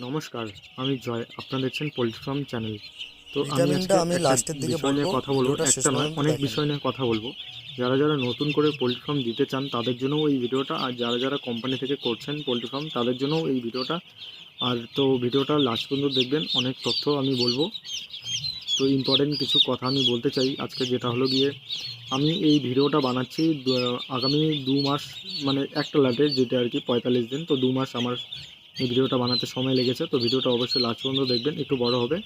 নমস্কার, আমি জয়। আপনারা দেখছেন পোল্ট্রি ফার্ম চ্যানেল। তো আমি ভিটামিনটা আজকে আমি একটা লাস্টের দিকে বিষয় নিয়ে বলবো, কথা বলবো। ভিডিওটা শেষ একটা নয়, পর্যন্ত অনেক দেখেন। বিষয় নিয়ে কথা বলবো। যারা নতুন করে পোল্ট্রি ফার্ম দিতে চান তাদের জন্যও এই ভিডিওটা, আর যারা কোম্পানি থেকে করছেন পোল্ট্রি ফার্ম তাদের জন্যও এই ভিডিওটা। আর তো ভিডিওটা লাস্ট পর্যন্ত দেখবেন, অনেক তথ্য আমি বলবো। তো ইম্পর্টেন্ট কিছু কথা আমি বলতে চাই আজকে, যেটা হলো গিয়ে আমি এই ভিডিওটা বানাচ্ছি আগামী 2 মাস, মানে একটা লাটে যেটা আর কি 45 দিন। তো 2 মাস আমার এই ভিডিওটা বানাতে সময় লেগেছে। তো ভিডিওটা অবশ্যই লাস্ট পর্যন্ত দেখবেন, একটু বড় হবে।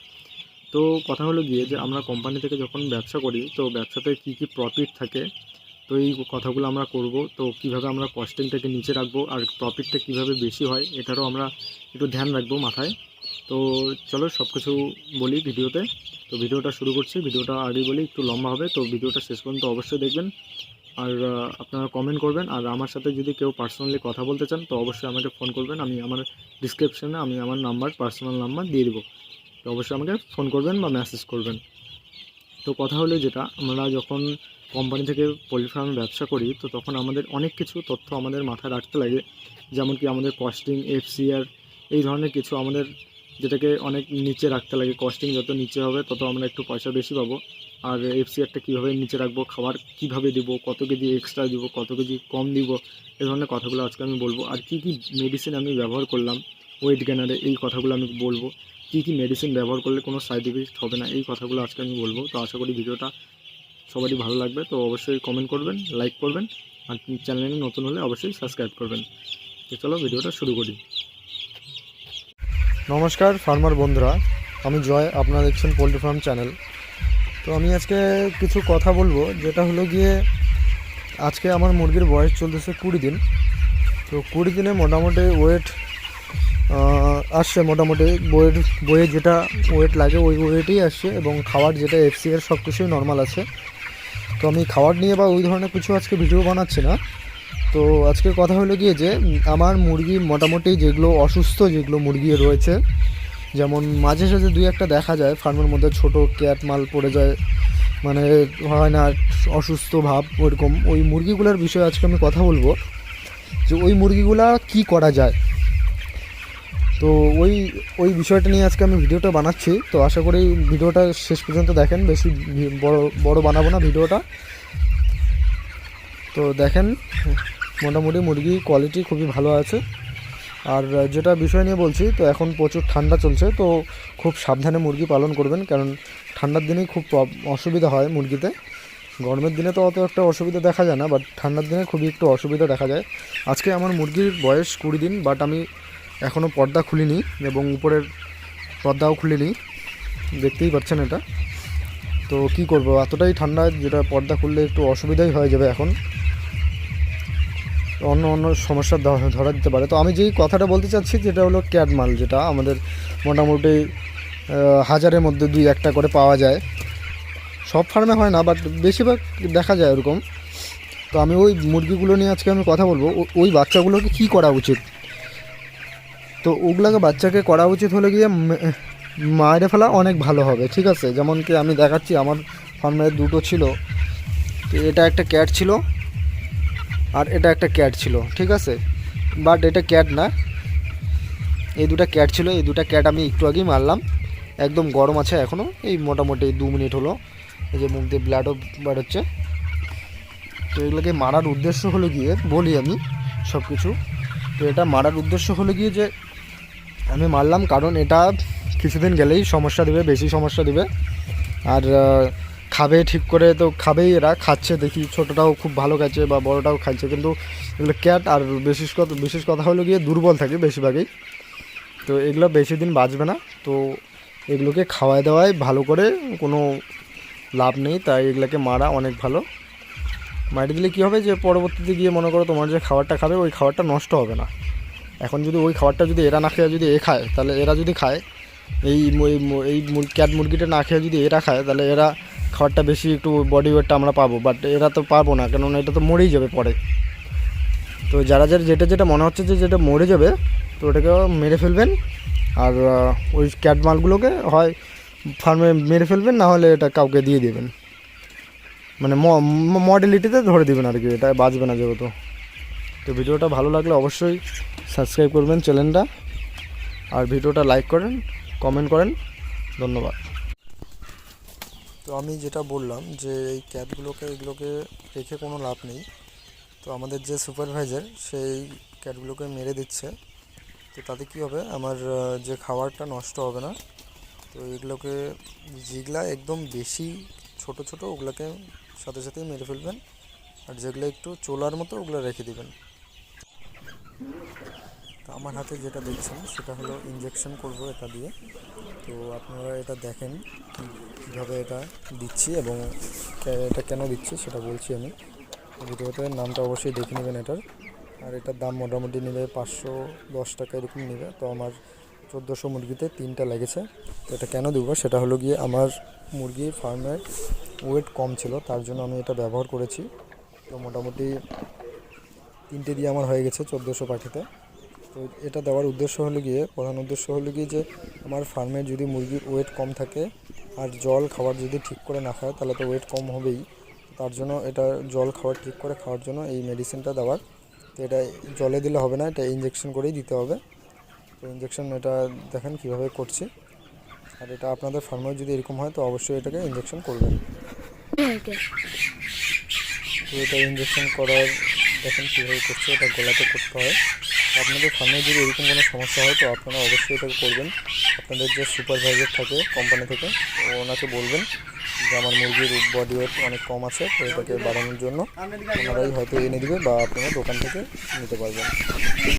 তো কথা হলো গিয়ে যে আমরা কোম্পানি থেকে যখন ব্যবসা করি, তো ব্যবসাতে কী কী প্রফিট থাকে, তো এই কথাগুলো আমরা করব। তো কিভাবে আমরা কস্টিংটাকে নিচে রাখবো আর প্রফিটটা কিভাবে বেশি হয়, এটারও আমরা একটু ধ্যান রাখবো মাথায়। তো চলো সব কিছু বলি ভিডিওতে। তো ভিডিওটা শুরু করছি। ভিডিওটা আগেই বলি একটু লম্বা হবে, তো ভিডিওটা শেষ পর্যন্ত অবশ্যই দেখবেন। আর আপনারা কমেন্ট করবেন। আর আমার সাথে যদি কেউ পার্সোনালি কথা বলতে চান তো অবশ্যই আমাকে ফোন করবেন। আমি আমার ডিসক্রিপশানে আমি আমার পার্সোনাল নাম্বার দিয়ে দেবো। তো অবশ্যই আমাকে ফোন করবেন বা মেসেজ করবেন। তো কথা হলো যেটা, আমরা যখন কোম্পানি থেকে পোল্ট্রি ফার্মে ব্যবসা করি তো তখন আমাদের অনেক কিছু তথ্য আমাদের মাথায় রাখতে লাগে। যেমন কি আমাদের কস্টিং, এফসিআর, এই ধরনের কিছু আমাদের, যেটাকে অনেক নিচে রাখতে লাগে। কস্টিং যত নিচে হবে তত আমরা একটু পয়সা বেশি পাবো। আর এফসিআরটা কীভাবে নিচে রাখবো, খাবার কীভাবে দেবো, কত কেজি এক্সট্রা দিব, কত কেজি কম দিব, এই ধরনের কথাগুলো আজকে আমি বলবো। আর কী কী মেডিসিন আমি ব্যবহার করলাম ওয়েট গেনারে, এই কথাগুলো আমি বলবো। কী কী মেডিসিন ব্যবহার করলে কোনো সাইড ইফেক্ট হবে না, এই কথাগুলো আজকে আমি বলবো। তো আশা করি ভিডিওটা সবারই ভালো লাগবে। তো অবশ্যই কমেন্ট করবেন, লাইক করবেন, আর চ্যানেলে নতুন হলে অবশ্যই সাবস্ক্রাইব করবেন। তো চলো ভিডিওটা শুরু করি। নমস্কার ফার্মার বন্ধুরা, আমি জয়, আপনারা দেখছেন পোল্ট্রি ফার্ম চ্যানেল। তো আমি আজকে কিছু কথা বলবো, যেটা হলো গিয়ে আজকে আমার মুরগির বয়স চলতেছে 20 দিন। তো 20 দিনে মোটামুটি ওয়েট আসছে, মোটামুটি বইয়ে যেটা ওয়েট লাগে ওই ওয়েটেই আসছে, এবং খাওয়ার যেটা এফসিআর সব কিছুই নর্মাল আছে। তো আমি খাওয়ার নিয়ে বা ওই ধরনের কিছু আজকে ভিডিও বানাচ্ছি না। তো আজকের কথা হলো গিয়ে যে আমার মুরগি মোটামুটি যেগুলো অসুস্থ যেগুলো মুরগি রয়েছে, যেমন মাঝে সাঝে দুই একটা দেখা যায় ফার্মের মধ্যে ছোট ক্যাট মাল পড়ে যায়, মানে হয় না অসুস্থ ভাব ওইরকম, ওই মুরগিগুলোর বিষয়ে আজকে আমি কথা বলবো যে ওই মুরগিগুলা কি করা যায়। তো ওই ওই বিষয়টা নিয়ে আজকে আমি ভিডিওটা বানাচ্ছি। তো আশা করি ভিডিওটা শেষ পর্যন্ত দেখেন, বেশি বড় বানাবো না ভিডিওটা। তো দেখেন, মোটামুটি মুরগি কোয়ালিটি খুবই ভালো আছে। আর যেটা বিষয় নিয়ে বলছি, তো এখন প্রচুর ঠান্ডা চলছে, তো খুব সাবধানে মুরগি পালন করবেন, কারণ ঠান্ডার দিনেই খুব অসুবিধা হয় মুরগিতে। গরমের দিনে তো অত একটা অসুবিধা দেখা যায় না, বাট ঠান্ডার দিনে খুবই একটু অসুবিধা দেখা যায়। আজকে আমার মুরগির বয়স 20 দিন, বাট আমি এখনও পর্দা খুলিনি এবং উপরের পর্দাও খুলিনি, দেখতেই পাচ্ছেন এটা। তো কি করব, এতটাই ঠান্ডা, যেটা পর্দা খুললে একটু অসুবিধাই হয়ে যাবে, এখন অন্য অন্য সমস্যা ধরা দিতে পারে। তো আমি যেই কথাটা বলতে চাচ্ছি, যেটা হলো ক্যাট মাল, যেটা আমাদের মোটামুটি হাজারের মধ্যে 2-1টা করে পাওয়া যায়। সব ফার্মে হয় না, বাট বেশিরভাগ দেখা যায় ওরকম। তো আমি ওই মুরগিগুলো নিয়ে আজকে আমি কথা বলবো, ওই বাচ্চাগুলোকে কি করা উচিত। তো ওগুলোকে বাচ্চাকে করা উচিত হলে গিয়ে মায়েরে ফেলা অনেক ভালো হবে, ঠিক আছে। যেমন কি আমি দেখাচ্ছি, আমার ফার্মে দুটো ছিল। তো এটা একটা ক্যাট ছিল আর এটা একটা ক্যাট ছিল, ঠিক আছে। বাট এটা ক্যাট না, এই দুটো ক্যাট ছিল। এই দুটো ক্যাট আমি একটু আগেই মারলাম, একদম গরম আছে এখনও, এই মোটামুটি 2 মিনিট হলো। এই যে মুখ দিয়ে ব্লাডও বেরোচ্ছে। তো এগুলোকে মারার উদ্দেশ্য হলো গিয়ে বলি আমি সব কিছু। তো এটা মারার উদ্দেশ্য হলো গিয়ে যে আমি মারলাম কারণ এটা কিছুদিন গেলেই সমস্যা দেবে, বেশি সমস্যা দেবে। আর খাবে ঠিক করে, তো খাবেই, এরা খাচ্ছে দেখি, ছোটোটাও খুব ভালো খাচ্ছে বা বড়োটাও খাচ্ছে, কিন্তু এগুলো ক্যাট। আর বিশেষ কথা হলো গিয়ে দুর্বল থাকে বেশিরভাগই। তো এগুলো বেশি দিন বাঁচবে না। তো এগুলোকে খাওয়ায় দেওয়ায় ভালো করে কোনো লাভ নেই, তাই এগুলোকে মারা অনেক ভালো। মারি দিলে কী হবে, যে পরবর্তীতে গিয়ে মনে করো তোমার যে খাবারটা খাবে ওই খাবারটা নষ্ট হবে না। এখন যদি ওই খাবারটা যদি এরা না খেয়ে যদি এ খায়, তাহলে এরা যদি খায়, এই ক্যাট মুরগিটা না খেয়ে যদি এরা খায়, তাহলে এরা খাবারটা বেশি একটু বডি ওয়েটটা আমরা পাবো, বাট এরা তো পাবো না, কেননা এটা তো মরেই যাবে পরে। তো যারা যেটা মনে হচ্ছে যে যেটা মরে যাবে, তো ওটাকে মেরে ফেলবেন। আর ওই ক্যাট মালগুলোকে হয় ফার্মে মেরে ফেলবেন, না হলে এটা কাউকে দিয়ে দেবেন, মানে মডেলিটিতে ধরে দেবেন আর কি, এটা বাঁচবে না যেহেতু। তো ভিডিওটা ভালো লাগলে অবশ্যই সাবস্ক্রাইব করবেন চ্যানেলটা। আর ভিডিওটা লাইক করেন, কমেন্ট করেন। ধন্যবাদ। তো আমি যেটা বললাম যে এই এগুলোকে রেখে কোনো লাভ নেই। তো আমাদের যে সুপারভাইজার সেই ক্যাটগুলোকে মেরে দিচ্ছে। তো তাতে কী হবে, আমার যে খাবারটা নষ্ট হবে না। তো এগুলোকে যেগুলা একদম বেশি ছোট ছোট ওগুলোকে সাথে সাথেই মেরে ফেলবেন, আর যেগুলো একটু চোলার মতো ওগুলো রেখে দিবেন। তো আমার হাতে যেটা দেখছেন সেটা হলো ইনজেকশন করব এটা দিয়ে। তো আপনারা এটা দেখেন কীভাবে এটা দিচ্ছি এবং এটা কেন দিচ্ছি সেটা বলছি আমি ভিডিওতে। নামটা অবশ্যই দেখে নেবেন এটার। আর এটার দাম মোটামুটি নেবে 510 টাকা এরকম নেবে। তো আমার 1400 মুরগিতে 3টা লেগেছে। তো এটা কেন দেবো সেটা হলো গিয়ে আমার মুরগির ফার্মের ওয়েট কম ছিল, তার জন্য আমি এটা ব্যবহার করেছি। তো মোটামুটি 3টে দিয়ে আমার হয়ে গেছে 1400 পাখিতে। তো এটা দেওয়ার উদ্দেশ্য হলো গিয়ে, প্রধান উদ্দেশ্য হলো গিয়ে যে আমার ফার্মে যদি মুরগির ওয়েট কম থাকে আর জল খাবার যদি ঠিক করে না খায় তাহলে তো ওয়েট কম হবেই। তার জন্য এটা জল খাবার ঠিক করে খাওয়ার জন্য এই মেডিসিনটা দেওয়ার। তো এটা জলে দিলে হবে না, এটা ইনজেকশন করেই দিতে হবে। তো ইনজেকশন এটা দেখেন কীভাবে করছি। আর এটা আপনাদের ফার্মেও যদি এরকম হয় তো অবশ্যই এটাকে ইনজেকশন করবেন। তো এটা ইনজেকশন করার দেখেন কীভাবে করছে, এটা গলাতে করতে হয়। আপনাদের ফার্মে যদি এরকম কোনো সমস্যা হয় তো আপনারা অবশ্যই এটাকে করবেন। আপনাদের যে সুপারভাইজার থাকে কোম্পানি থেকে ওনাকে বলবেন যে আমার মুরগির বডি ওয়েট অনেক কম আছে, তো এটাকে বাড়ানোর জন্য ওনারাই হয়তো এনে দেবে বা আপনারা দোকান থেকে নিতে পারবেন।